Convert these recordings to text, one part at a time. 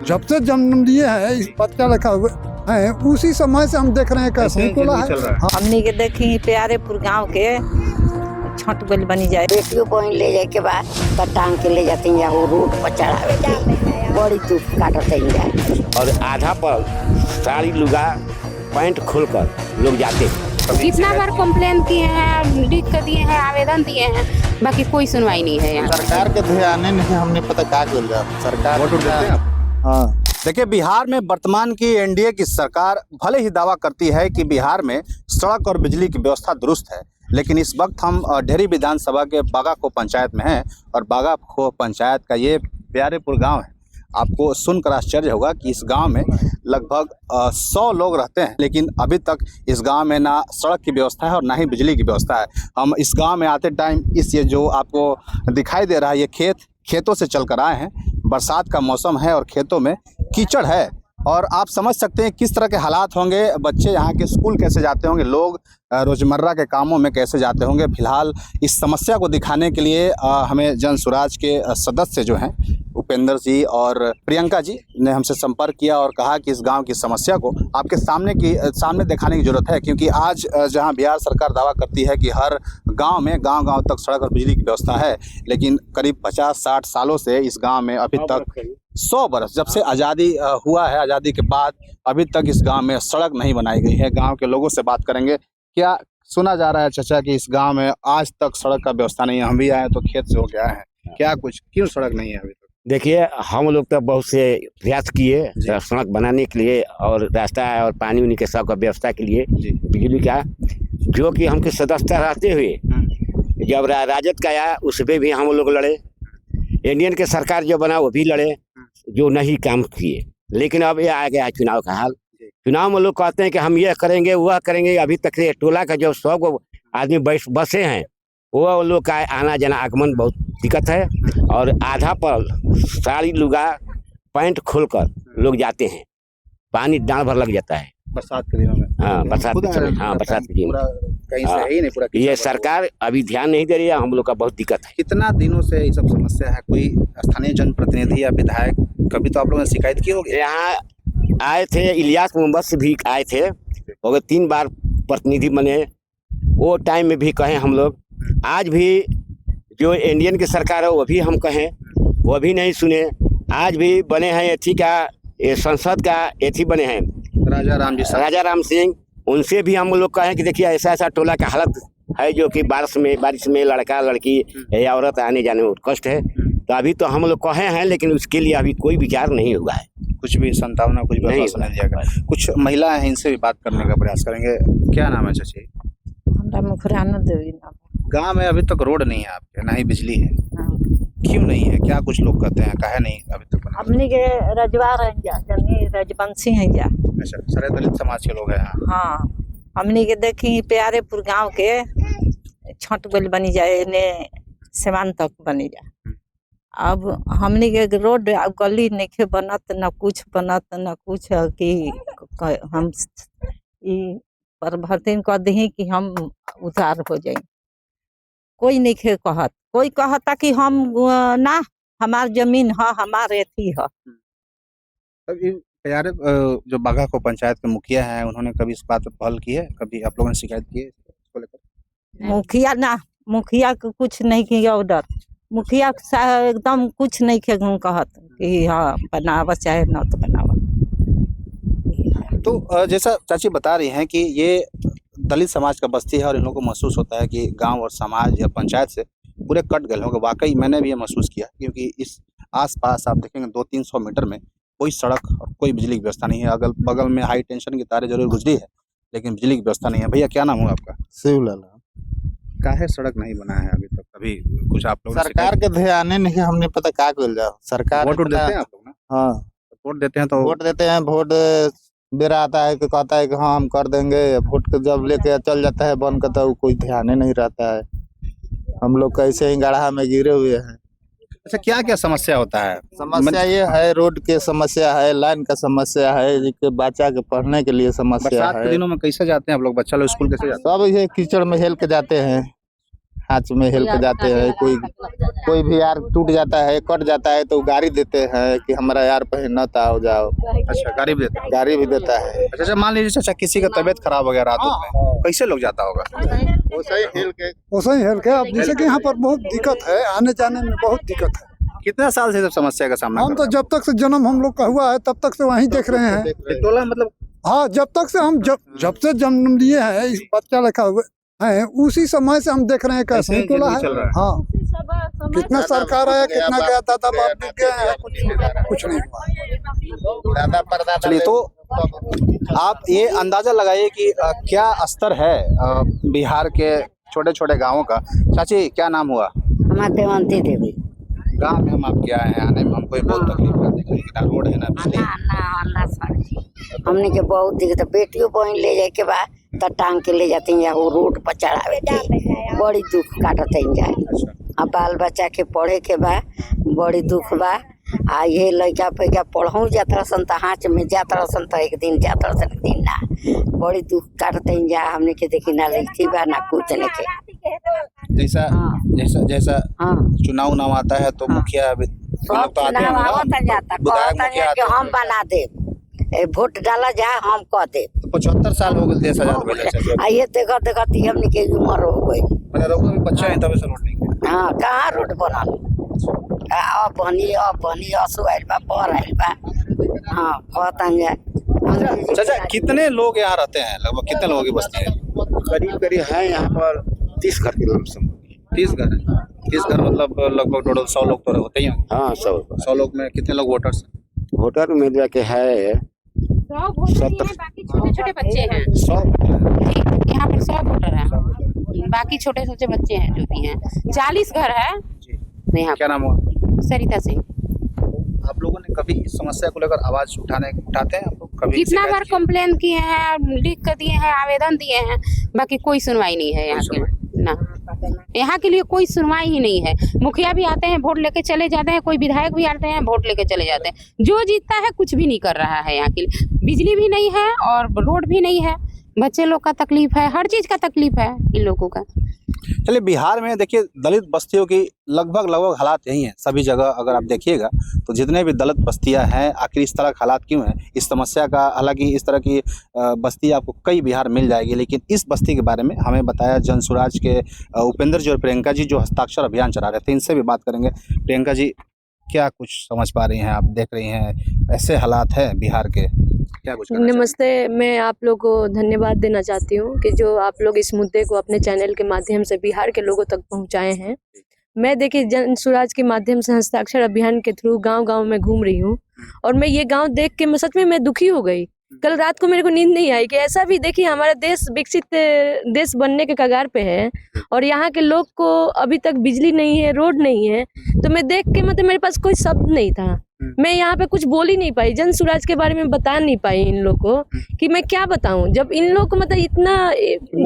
जब से जन्म लिए हैं इस बच्चा रखा हुआ है, उसी समय से हम देख रहे हैं कैसे खुला है। हमनी के देखी प्यारेपुर गांव के छठ गल बनी जाए, बेटियों बहन ले जाए के बाद तो टांग के ले जाते हैं, वो रोड पर चढ़ावे थे, बड़ी तूफ काटते हैं। और आधा पर साड़ी लुगा पैंट खोलकर लोग जाते हैं। कितना बार कंप्लेन किए हैं, लिख कर दिए हैं, आवेदन दिए हैं, बाकी कोई सुनवाई नहीं है यहाँ। सरकार के ध्यान नहीं, हमने पता क्या कर रहा सरकार वोट देते हैं आप? हाँ। देखिए, बिहार में वर्तमान की एनडीए की सरकार भले ही दावा करती है कि बिहार में सड़क और बिजली की व्यवस्था दुरुस्त है, लेकिन इस वक्त हम डेहरी विधानसभा के बागाखो पंचायत में हैं और बागाखो पंचायत का ये प्यारेपुर गांव है। आपको सुनकर आश्चर्य होगा कि इस गांव में लगभग 100 लोग रहते हैं, लेकिन अभी तक इस गांव में ना सड़क की व्यवस्था है और ना ही बिजली की व्यवस्था है। हम इस गांव में आते टाइम ये जो आपको दिखाई दे रहा है, ये खेतों से चलकर आए हैं। बरसात का मौसम है और खेतों में कीचड़ है और आप समझ सकते हैं किस तरह के हालात होंगे। बच्चे यहाँ के स्कूल कैसे जाते होंगे, लोग रोज़मर्रा के कामों में कैसे जाते होंगे। फिलहाल इस समस्या को दिखाने के लिए हमें जन सुराज के सदस्य जो हैं उपेंद्र जी और प्रियंका जी ने हमसे संपर्क किया और कहा कि इस गांव की समस्या को आपके सामने दिखाने की ज़रूरत है, क्योंकि आज जहां बिहार सरकार दावा करती है कि हर गांव में गांव तक सड़क और बिजली की व्यवस्था है, लेकिन करीब 50-60 सालों से इस गांव में अभी तक 100 बरस जब से आज़ादी हुआ है, आज़ादी के बाद अभी तक इस गांव में सड़क नहीं बनाई गई है। गांव के लोगों से बात करेंगे। क्या सुना जा रहा है चाचा कि इस गांव में आज तक सड़क का व्यवस्था नहीं है? हम भी आए तो खेत से होके आए हैं, क्या कुछ क्यों सड़क नहीं है अभी तक? देखिए, हम लोग तो बहुत से प्रयास किए सड़क बनाने के लिए और रास्ता और पानी उनी के सब का व्यवस्था के लिए, बिजली का, जो कि हमके सदस्यता रहते हुए जब राजद का आया उसमें भी हम लोग लड़े, इंडियन के सरकार जो बना वो भी लड़े, जो नहीं काम किए। लेकिन अब ये आ गया चुनाव का हाल। चुनाव में लोग कहते हैं कि हम ये करेंगे वह करेंगे। अभी तक ये टोला का जो 100 को आदमी बसे हैं, वो लोग का आना जाना आगमन बहुत दिक्कत है और आधा पर साड़ी लुगा पैंट खोलकर लोग जाते हैं। पानी डांड भर लग जाता है बरसात के दिनों में। हाँ, बरसात के दिनों में। ये सरकार अभी ध्यान नहीं दे रही है, हम लोग का बहुत दिक्कत है। कितना दिनों से ये सब समस्या है? कोई स्थानीय जनप्रतिनिधि या विधायक कभी तो आप लोगों ने शिकायत की होगी? यहाँ आए थे, इलियास मोहम्मद से भी आए थे और 3 बार प्रतिनिधि बने, वो टाइम में भी कहें हम लोग। आज भी जो इंडियन की सरकार है वो भी हम कहें, वो भी नहीं सुने। आज भी बने हैं एथी का, संसद का एथी बने हैं राजा राम सिंह, उनसे भी हम लोग कहें कि देखिए ऐसा ऐसा टोला का हालत है, जो कि बारिश में लड़का लड़की या औरत आने जाने में कष्ट है। तो अभी तो हम लोग कहे हैं, लेकिन उसके लिए अभी कोई विचार नहीं हुआ है, कुछ भी संतावना, कुछ भी नहीं दिया गया। कुछ महिलाएं हैं, इनसे भी बात करने का प्रयास करेंगे। क्या नाम है चाची? मुखराना देवी नाम। गांव में अभी तक रोड नहीं है आपके, ना ही बिजली है। क्यों नहीं है? क्या कुछ लोग कहते हैं काहे नहीं अभी तक बना? हमनी के रजवार हैं जा, रजवंशी हैं जा। अच्छा, सारे दलित समाज के लोग हैं यहाँ। हाँ, हमनी के देखी प्यारेपुर गांव के छठ गल बनी जाए ने सेवान तक बनी जाए। अब हमनी के रोड गली नहीं बनत, न कुछ बनत, न कुछ कि हम प्रभर्तिन कह दी कि हम उधार हो जाए। कोई नहीं कहत, कोई कहता कि हम ना हमार जमीन है, हमारे एथी है। यार, जो बागाखो पंचायत के मुखिया हैं, उन्होंने कभी इस बात पर पहल की है? कभी आप लोगों ने शिकायत की है इसको लेकर? मुखिया को कुछ नहीं किया ऑर्डर, मुखिया एकदम कुछ नहीं कहत कि हाँ बनावा चाहे न तो बनावा। तो जैसा चाची बता रही हैं कि ये दलित समाज का बस्ती है और इन लोगों को महसूस होता है कि गांव और समाज या पंचायत से पूरे कट गए होंगे। वाकई मैंने भी ये महसूस किया, क्योंकि इस आसपास आप देखेंगे 200-300 मीटर में कोई सड़क और कोई बिजली की व्यवस्था नहीं है। अगल बगल में हाई टेंशन की तारें जरूर गुजरी है, लेकिन बिजली की व्यवस्था नहीं है। भैया, क्या नाम हुआ आपका? शिवलाल। काहे सड़क नहीं बना है अभी तक? अभी कुछ आप लोग सरकार के ध्यान नहीं, हमने पता क्या कर रहा सरकार। वोट देते हैं आप लोग ना? हाँ, वोट देते हैं तो वोट बेरा आता है कि कहता है कि हाँ हम कर देंगे। वोट के जब लेके चल जाता है बन का, तो कोई ध्यान ही नहीं रहता है। हम लोग कैसे ही गड्ढा में गिरे हुए हैं। अच्छा, क्या क्या समस्या होता है? समस्या ये है, रोड के समस्या है, लाइन का समस्या है, बच्चा के पढ़ने के लिए समस्या बरसात है। के दिनों में कैसे जाते हैं आप लोग? बच्चा लोग स्कूल कैसे जाते हैं? सब ये कीचड़ में हेल के जाते हैं। हाथ में हेल्प जाते हैं। कोई भी यार टूट जाता है, कट जाता है तो गाड़ी देते हैं कि हमारा यार पहनत आओ जाओ। अच्छा, गाड़ी भी देते हैं। गाड़ी भी देता है। अच्छा, मान लीजिए चाचा किसी का तबीयत खराब हो गया रातों में, कैसे लोग जाता होगा? वो सही हेल्प के वैसे ही हेल्प है। अब जैसे कि यहाँ पर बहुत दिक्कत है, आने जाने में बहुत दिक्कत है। कितना साल से सब समस्या का सामना हम कर तो रहे जब तक से जन्म हम लोग का हुआ है तब तक से वहीं देख रहे हैं। हैं? टोला मतलब हाँ, जब तक से हम जब से जन्म लिए हैं, इस बच्चा लिखा हुआ है, उसी समय से हम देख रहे हैं कैसे ही टोला है। चल रहा है। हाँ, कितना सरकार आया, कितना गया, दादा बाप भी गए हैं, कुछ नहीं हुआ। दादा परदादा। चलिए, तो आप ये अंदाजा लगाइए कि क्या स्तर है बिहार के छोटे छोटे गांवों का। चाची, क्या नाम हुआ? हमारे देवंती देवी। गांव में हम आपके आए हैं, आने में हमको भी बहुत तकलीफ रहती है, ना रोड है ना बिजली। हमने के बहुत दिक्कत, बेटियों बहन ले जाए के बाद तो टांग के ले जाते हैं, वो रोड पर चढ़ावे थे, बड़ी दुख काटते जाए। अब बाल बच्चा के पढ़े के बा बड़ी दुख बा। आ ये लड़का पैका पढ़ऊ जाता सन तो हाथ में जाता सन तो एक दिन जाता सन, एक दिन ना, बड़ी दुख काटते जा। हमने के देखी ना लिखती बा ना कुछ नहीं के। जैसा हाँ। जैसा जैसा हाँ, चुनाव नाम आता है तो मुखिया सब तो आते हैं चुनाव ना, आवता जाता, विधायक कहता मुखिया है आते कि हम हैं। बना दे, वोट डाला जाए हम कह दे। तो 75 साल हो गए देश आजाद भइले चाचा। आइए देखो देखो हमने के उम्र हो गई। मैंने रोको भी बच्चा है तब से रोड नहीं किया। हाँ, कहाँ रोड बनल? अब बनी असुआइल बा, पर आइल बा। हाँ, कहता जाए। चाचा, कितने लोग यहाँ रहते हैं? लगभग कितने लोगों की बस्ती है? करीब करीब है यहाँ पर 30 घर के लमसम। 30 घर है। 30 घर मतलब लगभग टोटल 100 लोग तो होते ही हैं। हाँ, 100 लोग में कितने लोग वोटर्स? वोटर में जाके है 100 वोटर हैं, बाकी छोटे छोटे बच्चे हैं। 100। जी, यहाँ पर 100 वोटर हैं, बाकी छोटे छोटे बच्चे हैं जो भी हैं। 40 घर है यहाँ। क्या नाम हुआ? सरिता सिंह। आप लोगों ने कभी इस समस्या को लेकर आवाज उठाते हैं आप लोग? कभी कितना शिकायत बार की? कंप्लेन किए हैं, लिख कर दिए हैं, आवेदन दिए हैं, बाकी कोई सुनवाई नहीं है यहाँ के ना। यहाँ के लिए कोई सुनवाई ही नहीं है। मुखिया भी आते हैं, वोट लेके चले जाते हैं, कोई विधायक भी आते हैं, वोट लेके चले जाते हैं। जो जीतता है कुछ भी नहीं कर रहा है यहाँ के लिए। बिजली भी नहीं है और रोड भी नहीं है। बच्चे लोग का तकलीफ है, हर चीज का तकलीफ है इन लोगों का। चलिए, बिहार में देखिए दलित बस्तियों की लगभग हालात यही हैं सभी जगह। अगर आप देखिएगा तो जितने भी दलित बस्तियां हैं, आखिर इस तरह के हालात क्यों हैं? इस समस्या का, हालांकि इस तरह की बस्ती आपको कई बिहार मिल जाएगी, लेकिन इस बस्ती के बारे में हमें बताया जन स्वराज के उपेंद्र जी और प्रियंका जी, जो हस्ताक्षर अभियान चला रहे थे। इनसे भी बात करेंगे। प्रियंका जी, क्या कुछ समझ पा रही हैं? आप देख रही हैं ऐसे हालात हैं बिहार के, क्या कुछ कहना नमस्ते। मैं आप लोग को धन्यवाद देना चाहती हूँ कि जो आप लोग इस मुद्दे को अपने चैनल के माध्यम से बिहार के लोगों तक पहुँचाए हैं। मैं देखिए जन स्वराज के माध्यम से हस्ताक्षर अभियान के थ्रू गांव-गांव में घूम रही हूँ और मैं ये गांव देख के मैं सच में मैं दुखी हो गई। कल रात को मेरे को नींद नहीं आई कि ऐसा भी देखिए हमारा देश विकसित देश बनने के कगार पे है और यहाँ के लोग को अभी तक बिजली नहीं है, रोड नहीं है। तो मैं देख के मतलब मेरे पास कोई शब्द नहीं था। मैं यहाँ पे कुछ बोल ही नहीं पाई, जन स्वराज के बारे में बता नहीं पाई इन लोग को कि मैं क्या बताऊं। जब इन लोग को मतलब इतना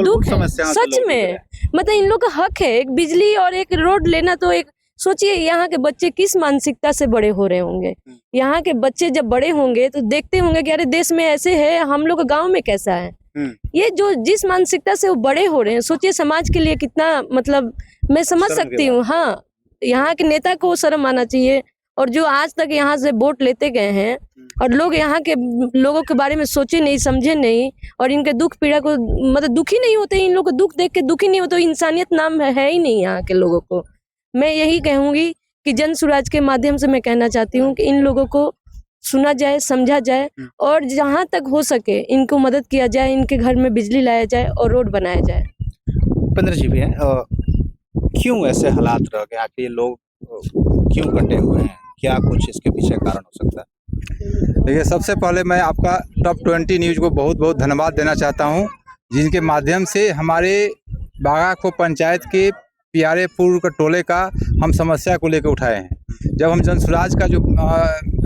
दुख है सच में, मतलब इन लोग का हक है एक बिजली और एक रोड लेना। तो एक सोचिए यहाँ के बच्चे किस मानसिकता से बड़े हो रहे होंगे। यहाँ के बच्चे जब बड़े होंगे तो देखते होंगे कि अरे देश में ऐसे है, हम लोग गाँव में कैसा है। ये जो जिस मानसिकता से वो बड़े हो रहे हैं, सोचिए समाज के लिए कितना, मतलब मैं समझ सकती हूँ। हाँ, यहाँ के नेता को शर्म आना चाहिए। और जो आज तक यहाँ से वोट लेते गए हैं और लोग यहाँ के लोगों के बारे में सोचे नहीं, समझे नहीं और इनके दुख पीड़ा को मतलब दुखी नहीं होते। इन लोगों को दुख देख के दुखी नहीं होते। इंसानियत नाम है ही नहीं यहाँ के लोगों को। मैं यही कहूंगी कि जन स्वराज के माध्यम से मैं कहना चाहती हूँ कि इन लोगों को सुना जाए, समझा जाए और जहाँ तक हो सके इनको मदद किया जाए, इनके घर में बिजली लाया जाए और रोड बनाया जाए। उपेंद्र जी भी हैं, क्यों ऐसे हालात रह गए? आखिर ये लोग क्यों कटे हुए हैं? क्या कुछ इसके पीछे कारण हो सकता है? देखिए, सबसे पहले मैं आपका टॉप 20 न्यूज़ को बहुत बहुत धन्यवाद देना चाहता हूं, जिनके माध्यम से हमारे बागाखो पंचायत के प्यारेपुर का टोले का हम समस्या को लेकर उठाए हैं। जब हम जन स्वराज का जो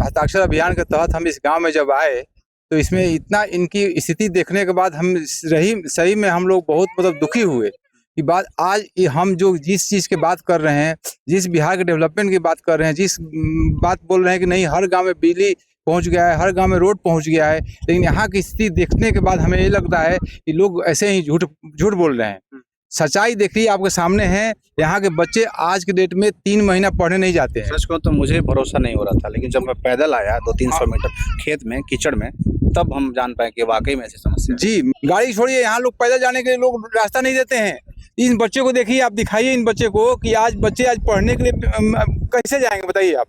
हस्ताक्षर अभियान के तहत हम इस गांव में जब आए तो इसमें इतना इनकी स्थिति देखने के बाद हम सही में हम लोग बहुत मतलब दुखी हुए कि बात आज हम जो जिस चीज़ की बात कर रहे हैं, जिस बिहार के डेवलपमेंट की बात कर रहे हैं, जिस बात बोल रहे हैं कि नहीं हर गांव में बिजली पहुंच गया है, हर गांव में रोड पहुंच गया है, लेकिन यहाँ की स्थिति देखने के बाद हमें ये लगता है कि लोग ऐसे ही झूठ बोल रहे हैं। सच्चाई देख रही आपके सामने है। यहाँ के बच्चे आज के डेट में 3 महीना पढ़ने नहीं जाते हैं। सच कहूं तो मुझे भरोसा नहीं हो रहा था, लेकिन जब मैं पैदल आया 200-300 मीटर खेत में कीचड़ में, तब हम जान पाए कि वाकई में ऐसी समस्या है। जी, गाड़ी छोड़िए, यहाँ लोग पैदल जाने के लिए लोग रास्ता नहीं देते हैं। इन बच्चों को देखिए, आप दिखाइए इन बच्चे को कि आज बच्चे आज पढ़ने के लिए कैसे जाएंगे, बताइए आप।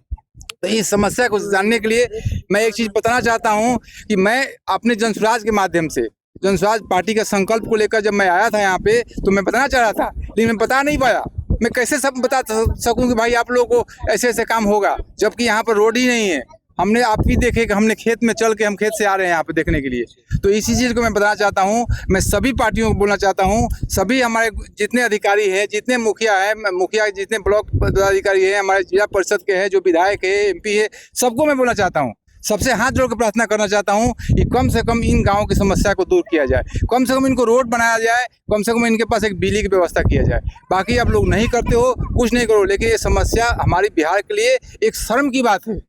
तो इस समस्या को जानने के लिए मैं एक चीज़ बताना चाहता हूँ कि मैं अपने जनसुराज के माध्यम से, जनसुराज पार्टी के संकल्प को लेकर जब मैं आया था यहाँ पे, तो मैं बताना चाह रहा था, लेकिन मैं बता नहीं पाया। मैं कैसे सब बता सकूं कि भाई आप लोगों को ऐसे ऐसे काम होगा, जबकि यहाँ पर रोड ही नहीं है। हमने आप भी देखे कि हमने खेत में चल के हम खेत से आ रहे हैं यहाँ पे देखने के लिए। तो इसी चीज़ को मैं बताना चाहता हूँ। मैं सभी पार्टियों को बोलना चाहता हूँ, सभी हमारे जितने अधिकारी हैं, जितने मुखिया हैं, मुखिया जितने ब्लॉक पदाधिकारी हैं, हमारे जिला परिषद के हैं, जो विधायक है, MP है, सबको मैं बोलना चाहता हूँ, सबसे हाथ जोड़ के प्रार्थना करना चाहता हूँ कि कम से कम इन गाँव की समस्या को दूर किया जाए, कम से कम इनको रोड बनाया जाए, कम से कम इनके पास एक बिजली की व्यवस्था किया जाए। बाकी आप लोग नहीं करते हो, कुछ नहीं करो, लेकिन ये समस्या हमारी बिहार के लिए एक शर्म की बात है।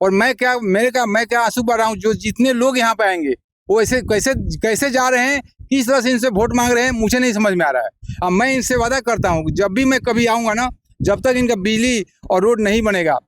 और मैं क्या आंसू बहा रहा हूँ, जो जितने लोग यहाँ पे आएंगे वो ऐसे कैसे जा रहे हैं, किस तरह से इनसे वोट मांग रहे हैं, मुझे नहीं समझ में आ रहा है। अब मैं इनसे वादा करता हूँ जब भी मैं कभी आऊँगा ना, जब तक इनका बिजली और रोड नहीं बनेगा,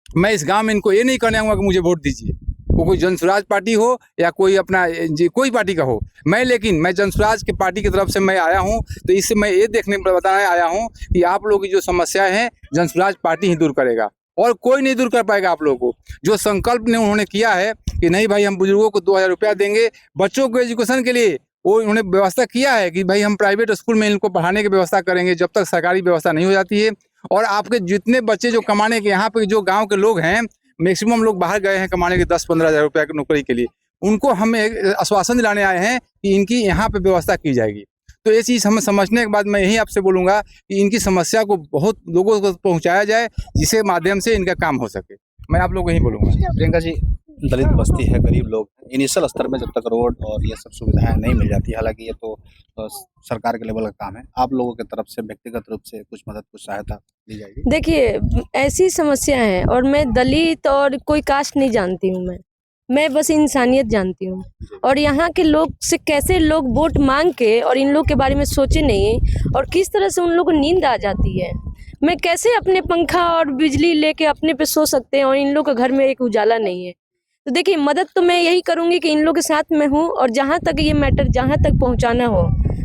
मैं इस गांव में इनको ये नहीं कहने आऊँगा कि मुझे वोट दीजिए। वो कोई जनसुराज पार्टी हो या कोई अपना कोई पार्टी का हो, मैं जनसुराज की पार्टी की तरफ से मैं आया हूँ। तो इससे मैं ये बताने आया हूँ कि आप लोगों की जो समस्याएं हैं जनसुराज पार्टी ही दूर करेगा, और कोई नहीं दूर कर पाएगा। आप लोगों को जो संकल्प ने उन्होंने किया है कि नहीं भाई हम बुजुर्गों को 2000 रुपया देंगे बच्चों को एजुकेशन के लिए, वो उन्होंने व्यवस्था किया है कि भाई हम प्राइवेट स्कूल में इनको पढ़ाने की व्यवस्था करेंगे जब तक सरकारी व्यवस्था नहीं हो जाती है। और आपके जितने बच्चे जो कमाने के, यहाँ पे जो गाँव के लोग हैं, मैक्सिमम लोग बाहर गए हैं कमाने के 10-15 हज़ार रुपया की नौकरी के लिए, उनको हम आश्वासन दिलाने आए हैं कि इनकी यहाँ पे व्यवस्था की जाएगी। तो ये चीज़ हमें समझने के बाद मैं यही आपसे बोलूँगा कि इनकी समस्या को बहुत लोगों को पहुँचाया जाए, जिसके माध्यम से इनका काम हो सके। मैं आप लोग को यही बोलूँगा। प्रियंका जी, दलित बस्ती है, गरीब लोग, इनिशियल स्तर में जब तक रोड और ये सब सुविधाएं नहीं मिल जाती, हालांकि ये तो सरकार के लेवल का काम है, आप लोगों की तरफ से व्यक्तिगत रूप से कुछ मदद, कुछ सहायता दी जाएगी? देखिए, ऐसी समस्या है, और मैं दलित और कोई कास्ट नहीं जानती हूँ, मैं बस इंसानियत जानती हूँ। और यहाँ के लोग से कैसे लोग वोट मांग के और इन लोग के बारे में सोचे नहीं, और किस तरह से उन लोग को नींद आ जाती है। मैं कैसे अपने पंखा और बिजली लेके अपने पे सो सकते हैं और इन लोग के घर में एक उजाला नहीं है। तो देखिए, मदद तो मैं यही करूँगी कि इन लोग के साथ में हूँ, और जहाँ तक ये मैटर जहाँ तक पहुँचाना हो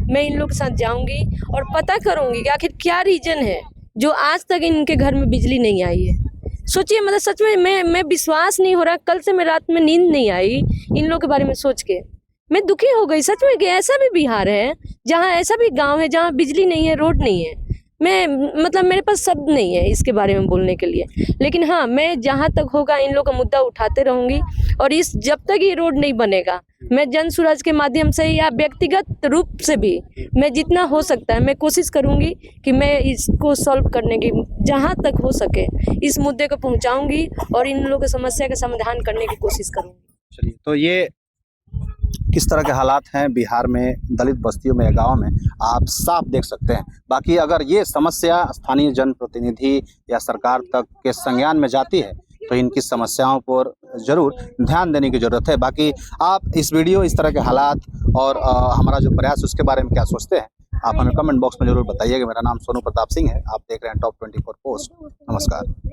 मैं इन लोग के साथ जाऊँगी और पता करूँगी कि आखिर क्या रीज़न है जो आज तक इनके घर में बिजली नहीं आई है। सोचिए, मतलब सच में मैं विश्वास नहीं हो रहा, कल से मैं रात में नींद नहीं आई इन लोग के बारे में सोच के। मैं दुखी हो गई सच में कि ऐसा भी बिहार है, जहाँ ऐसा भी गांव है जहाँ बिजली नहीं है, रोड नहीं है। मतलब मेरे पास शब्द नहीं है इसके बारे में बोलने के लिए। लेकिन हाँ, मैं जहाँ तक होगा इन लोग का मुद्दा उठाते रहूँगी, और जब तक ये रोड नहीं बनेगा, मैं जनसुराज के माध्यम से या व्यक्तिगत रूप से भी मैं जितना हो सकता है मैं कोशिश करूंगी कि मैं इसको सॉल्व करने की जहां तक हो सके इस मुद्दे को पहुंचाऊंगी और इन लोगों की समस्या का समाधान करने की कोशिश करूंगी। चलिए, तो ये किस तरह के हालात हैं बिहार में, दलित बस्तियों में या गाँव में, आप साफ देख सकते हैं। बाकी अगर ये समस्या स्थानीय जनप्रतिनिधि या सरकार तक के संज्ञान में जाती है तो इनकी समस्याओं पर जरूर ध्यान देने की जरूरत है। बाकी आप इस वीडियो, इस तरह के हालात और हमारा जो प्रयास उसके बारे में क्या सोचते हैं, आप हमें कमेंट बॉक्स में जरूर बताइएगा। मेरा नाम सोनू प्रताप सिंह है, आप देख रहे हैं टॉप 24 पोस्ट। नमस्कार।